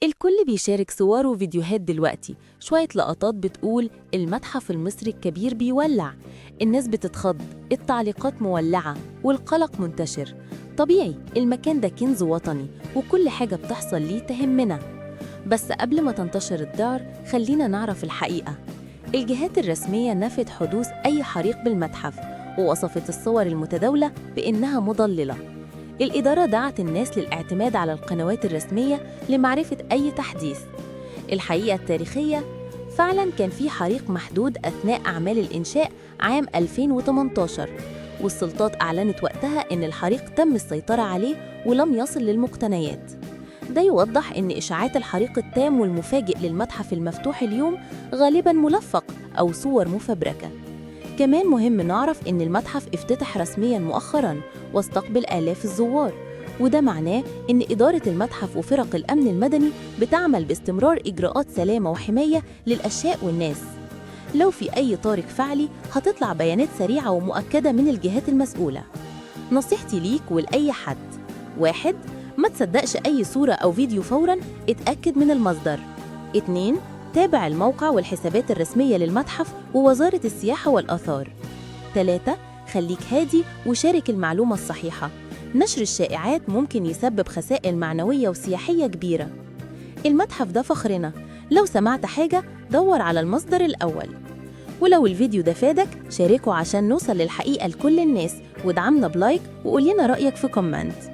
الكل بيشارك صور وفيديوهات دلوقتي، شوية لقطات بتقول المتحف المصري الكبير بيولع، الناس بتتخض، التعليقات مولعة والقلق منتشر. طبيعي، المكان ده كنز وطني وكل حاجة بتحصل ليه تهمنا. بس قبل ما تنتشر الذعر خلينا نعرف الحقيقة. الجهات الرسمية نفت حدوث أي حريق بالمتحف، ووصفت الصور المتداولة بإنها مضللة. الإدارة دعت الناس للاعتماد على القنوات الرسمية لمعرفة أي تحديث. الحقيقة التاريخية، فعلاً كان في حريق محدود أثناء أعمال الإنشاء عام 2018، والسلطات أعلنت وقتها إن الحريق تم السيطرة عليه ولم يصل للمقتنيات. ده يوضح إن إشاعات الحريق التام والمفاجئ للمتحف المفتوح اليوم غالباً ملفق أو صور مفبركة. كمان مهم نعرف إن المتحف افتتح رسمياً مؤخراً واستقبل آلاف الزوار، وده معناه إن إدارة المتحف وفرق الأمن المدني بتعمل باستمرار إجراءات سلامة وحماية للأشياء والناس. لو في أي طارئ فعلي هتطلع بيانات سريعة ومؤكدة من الجهات المسؤولة. نصيحتي ليك ولأي حد: 1. ما تصدقش أي صورة أو فيديو فوراً، اتأكد من المصدر. 2. تابع الموقع والحسابات الرسمية للمتحف ووزارة السياحة والآثار. 3. خليك هادي وشارك المعلومة الصحيحة. نشر الشائعات ممكن يسبب خسائر معنوية وسياحية كبيرة. المتحف ده فخرنا، لو سمعت حاجة دور على المصدر الأول. ولو الفيديو ده فادك شاركه عشان نوصل للحقيقة لكل الناس، ودعمنا بلايك وقولينا رأيك في كومنت.